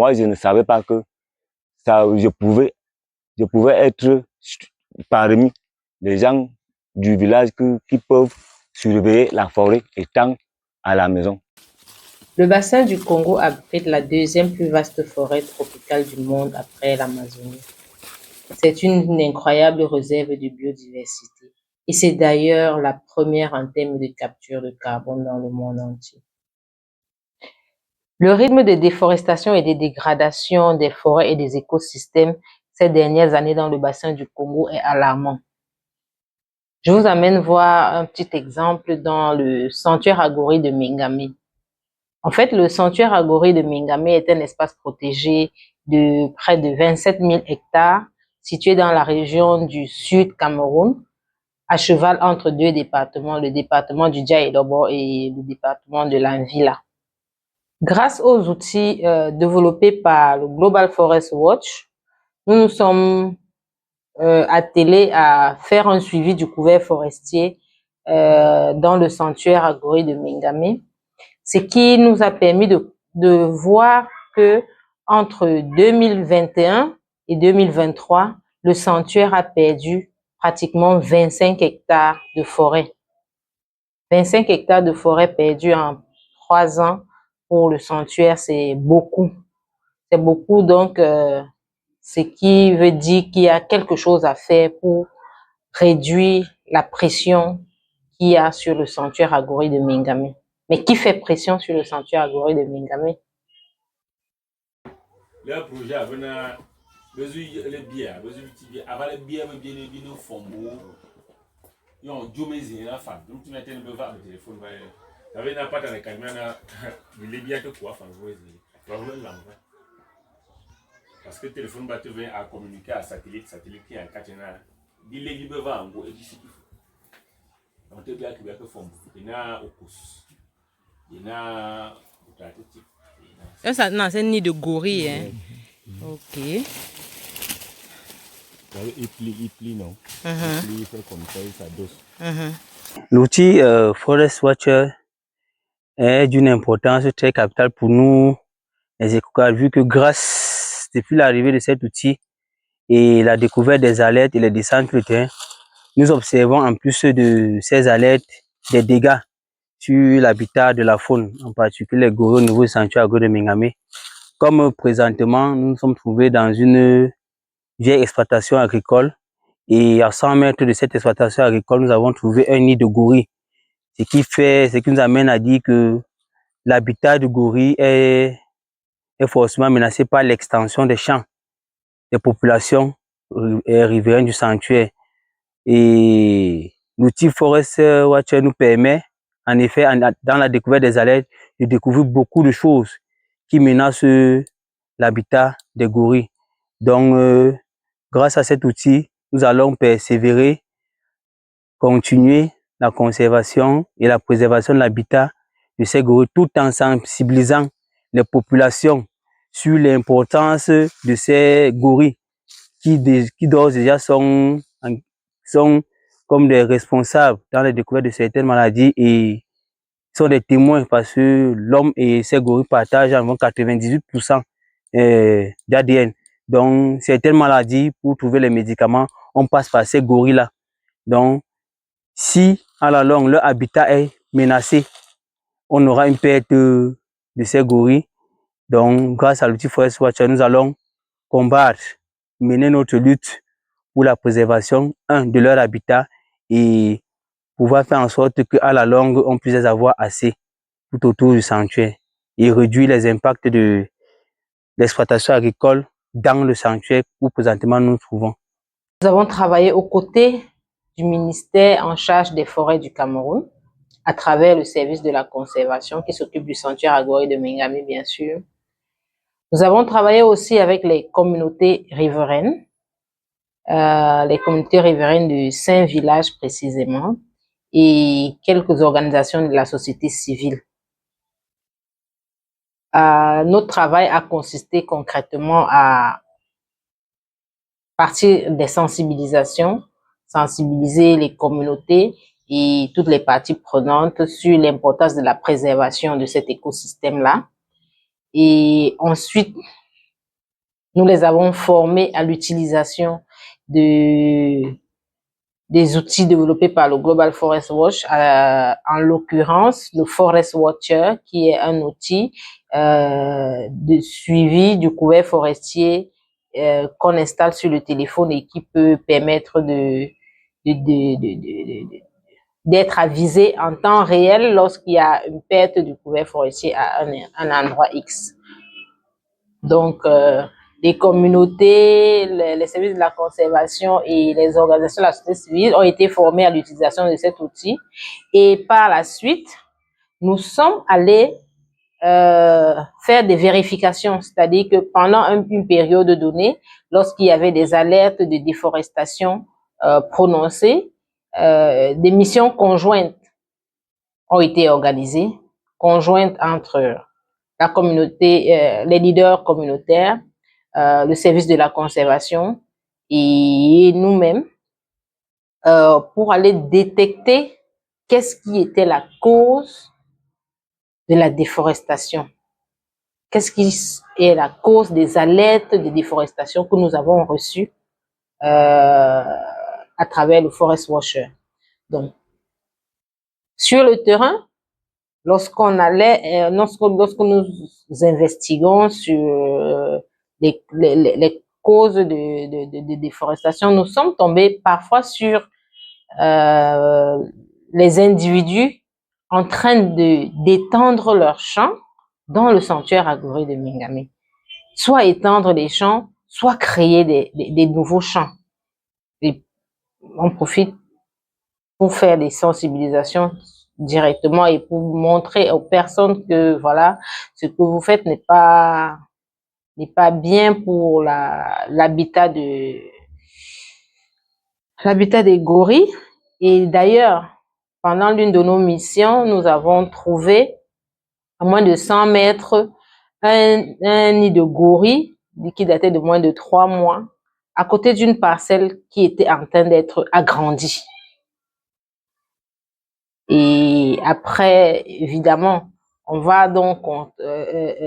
Moi, je ne savais pas que ça, je pouvais être parmi les gens du village qui peuvent surveiller la forêt étant à la maison. Le bassin du Congo abrite la deuxième plus vaste forêt tropicale du monde après l'Amazonie. C'est une incroyable réserve de biodiversité et c'est d'ailleurs la première en termes de capture de carbone dans le monde entier. Le rythme de déforestation et de dégradation des forêts et des écosystèmes ces dernières années dans le bassin du Congo est alarmant. Je vous amène voir un petit exemple dans le sanctuaire Agori de Mingame. En fait, le sanctuaire Agori de Mingame est un espace protégé de près de 27 000 hectares situé dans la région du Sud Cameroun, à cheval entre deux départements, le département du Dia-et-Lobo et le département de l'Anvila. Grâce aux outils développés par le Global Forest Watch, nous nous sommes attelés à faire un suivi du couvert forestier dans le sanctuaire Agori de Mingame, ce qui nous a permis de voir que entre 2021 et 2023, le sanctuaire a perdu pratiquement 25 hectares de forêt. 25 hectares de forêt perdus en 3 ans pour le sanctuaire, c'est beaucoup. C'est beaucoup, donc ce qui veut dire qu'il y a quelque chose à faire pour réduire la pression qu'il y a sur le sanctuaire Agori de Mingame. Mais qui fait pression sur le sanctuaire Agori de Mingame? Le projet avait besoin de biens, besoin de biens. Avant les biens, bien les fombo. Ils ont dû me la femme. Donc tu m'étais le voir le téléphone. Il y avait pas dans les camions. Les biens de quoi, enfin, vous voyez. Parce que le téléphone va te venir à communiquer à satellite qui est en caténaire. Il est libre en gros et d'ici. Donc tu bien que fombo. Il y a au pouce. Il y a au ça, non, c'est un nid de gorille, hein. Ok. Il plie, non? Uh-huh. Il fait comme ça, il s'adosse. Uh-huh. L'outil Forest Watcher est d'une importance très capitale pour nous, les écocages, vu que grâce, depuis l'arrivée de cet outil et la découverte des alertes et les descentes sur le terrain, nous observons en plus de ces alertes des dégâts sur l'habitat de la faune, en particulier les gorilles au niveau du sanctuaire Agori de Mingame. Comme présentement, nous nous sommes trouvés dans une vieille exploitation agricole et à 100 mètres de cette exploitation agricole, nous avons trouvé un nid de gorilles. Ce qui nous amène à dire que l'habitat du gorille est forcément menacé par l'extension des champs, des populations riveraines du sanctuaire. Et l'outil Forest Watcher nous permet, en effet, dans la découverte des alertes, de découvrir beaucoup de choses qui menacent l'habitat des gorilles. Donc, grâce à cet outil, nous allons persévérer, continuer la conservation et la préservation de l'habitat de ces gorilles, tout en sensibilisant les populations sur l'importance de ces gorilles qui d'ores et déjà sont comme des responsables dans la découverte de certaines maladies et sont des témoins parce que l'homme et ces gorilles partagent environ 98% d'ADN. Donc, certaines maladies, pour trouver les médicaments, on passe par ces gorilles-là. Donc, si à la longue leur habitat est menacé, on aura une perte de ces gorilles. Donc, grâce à l'outil Forest Watcher, nous allons combattre, mener notre lutte pour la préservation, de leur habitat et pouvoir faire en sorte qu'à la longue, on puisse les avoir assez tout autour du sanctuaire et réduire les impacts de l'exploitation agricole dans le sanctuaire où présentement nous nous trouvons. Nous avons travaillé aux côtés du ministère en charge des forêts du Cameroun, à travers le service de la conservation qui s'occupe du sanctuaire Agori de Mingame, bien sûr. Nous avons travaillé aussi avec les communautés riveraines, de 5 villages précisément, et quelques organisations de la société civile. Notre travail a consisté concrètement à partir des sensibilisations, sensibiliser les communautés et toutes les parties prenantes sur l'importance de la préservation de cet écosystème-là. Et ensuite, Nous les avons formés à l'utilisation des outils développés par le Global Forest Watch, en l'occurrence le Forest Watcher, qui est un outil de suivi du couvert forestier qu'on installe sur le téléphone et qui peut permettre d'être avisé en temps réel lorsqu'il y a une perte du couvert forestier à un endroit X. Donc, les communautés, les services de la conservation et les organisations de la société civile ont été formés à l'utilisation de cet outil. Et par la suite, nous sommes allés faire des vérifications, c'est-à-dire que pendant une période donnée, lorsqu'il y avait des alertes de déforestation prononcées, des missions conjointes ont été organisées, conjointes entre la communauté, les leaders communautaires, le service de la conservation et nous-mêmes pour aller détecter qu'est-ce qui était la cause de la déforestation. Qu'est-ce qui est la cause des alertes de déforestation que nous avons reçues à travers le Forest Watcher. Donc, sur le terrain, lorsque nous investiguons sur les causes de déforestation, nous sommes tombés parfois sur les individus en train d'étendre leurs champs dans le sanctuaire agoré de Mingamé. Soit étendre les champs, soit créer des nouveaux champs. Et on profite pour faire des sensibilisations directement et pour montrer aux personnes que voilà, ce que vous faites n'est pas bien pour l'habitat des gorilles. Et d'ailleurs, pendant l'une de nos missions, nous avons trouvé à moins de 100 mètres un nid de gorilles qui datait de moins de 3 mois à côté d'une parcelle qui était en train d'être agrandie. Et après, évidemment, on va donc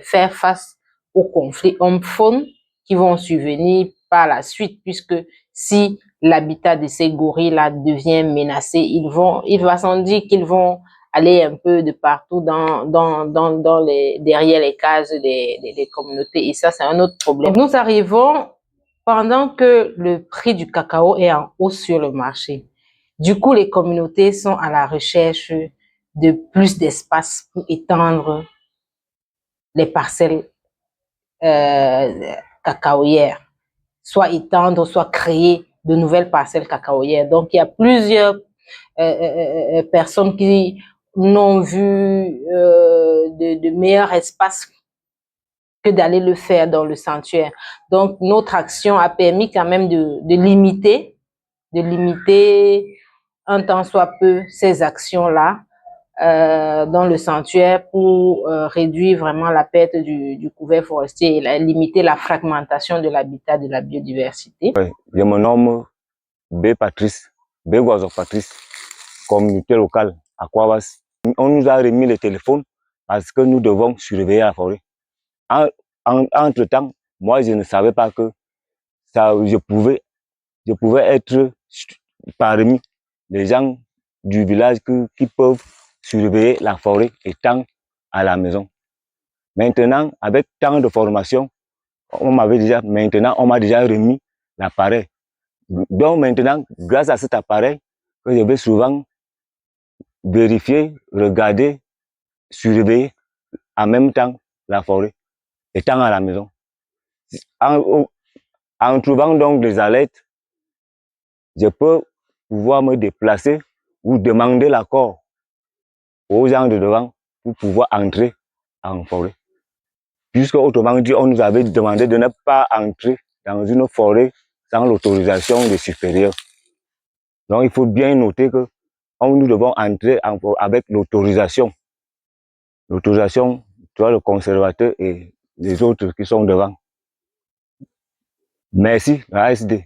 faire face aux conflits hommes-faune qui vont survenir par la suite, puisque si l'habitat de ces gorilles-là devient menacé, il va sans dire qu'ils vont aller un peu de partout derrière les cases des communautés. Et ça, c'est un autre problème. Nous arrivons pendant que le prix du cacao est en hausse sur le marché. Du coup, les communautés sont à la recherche de plus d'espace pour étendre les parcelles cacaoyères, soit étendre, soit créer de nouvelles parcelles cacaoyères. Donc, il y a plusieurs personnes qui n'ont vu de meilleur espace que d'aller le faire dans le sanctuaire. Donc, notre action a permis quand même de limiter un tant soit peu ces actions-là dans le sanctuaire pour réduire vraiment la perte du couvert forestier et limiter la fragmentation de l'habitat, de la biodiversité. Ouais, je me nomme B. Patrice, B. Guazo Patrice, communauté locale à Kouabas. On nous a remis le téléphone parce que nous devons surveiller la forêt. Entre-temps, moi, je ne savais pas que je pouvais être parmi les gens du village qui peuvent surveiller la forêt étant à la maison. Maintenant, avec tant de formation, on m'a déjà remis l'appareil. Donc maintenant, grâce à cet appareil, que je vais souvent vérifier, regarder, surveiller en même temps la forêt, étant à la maison. En trouvant donc des alertes, je peux pouvoir me déplacer ou demander l'accord aux gens de devant pour pouvoir entrer en forêt. Puisque autrement dit, on nous avait demandé de ne pas entrer dans une forêt sans l'autorisation des supérieurs. Donc il faut bien noter que nous devons entrer avec l'autorisation. L'autorisation, tu vois, le conservateur et les autres qui sont devant. Merci, la ASD.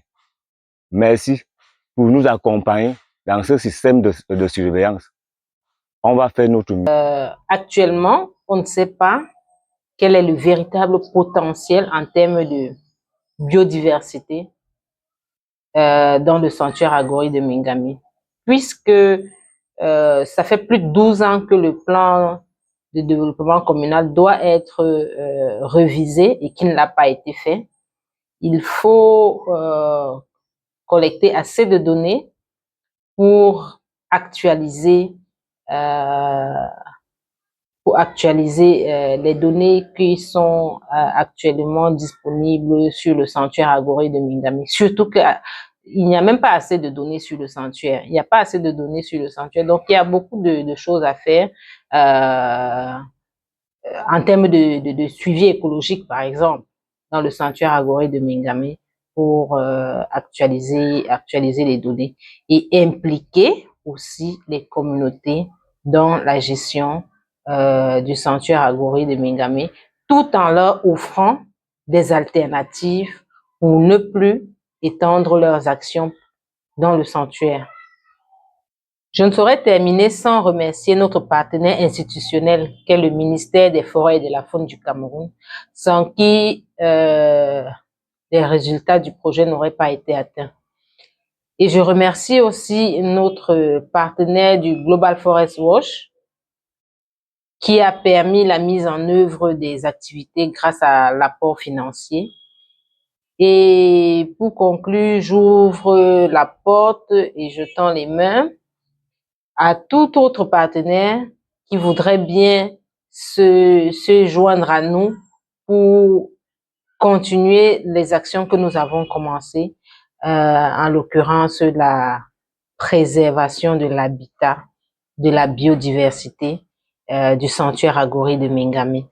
Merci pour nous accompagner dans ce système de surveillance. On va faire notre mieux. Actuellement, on ne sait pas quel est le véritable potentiel en termes biodiversité dans le sanctuaire Agori de Mingami, puisque ça fait plus de 12 ans que le plan de développement communal doit être révisé et qu'il ne l'a pas été fait. Il faut collecter assez de données pour actualiser les données qui sont actuellement disponibles sur le sanctuaire Agori de Mingami. Surtout qu'il n'y a même pas assez de données sur le sanctuaire. Il n'y a pas assez de données sur le sanctuaire. Donc, il y a beaucoup de choses à faire en termes de suivi écologique, par exemple, dans le sanctuaire Agori de Mingami pour actualiser les données et impliquer aussi les communautés dans la gestion du sanctuaire Agori de Mingami, tout en leur offrant des alternatives pour ne plus étendre leurs actions dans le sanctuaire. Je ne saurais terminer sans remercier notre partenaire institutionnel qu'est le ministère des Forêts et de la Faune du Cameroun, sans qui les résultats du projet n'auraient pas été atteints. Et je remercie aussi notre partenaire du Global Forest Watch, qui a permis la mise en œuvre des activités grâce à l'apport financier. Et pour conclure, j'ouvre la porte et je tends les mains à tout autre partenaire qui voudrait bien se joindre à nous pour continuer les actions que nous avons commencées, en l'occurrence la préservation de l'habitat, de la biodiversité du sanctuaire Agori de Mingami.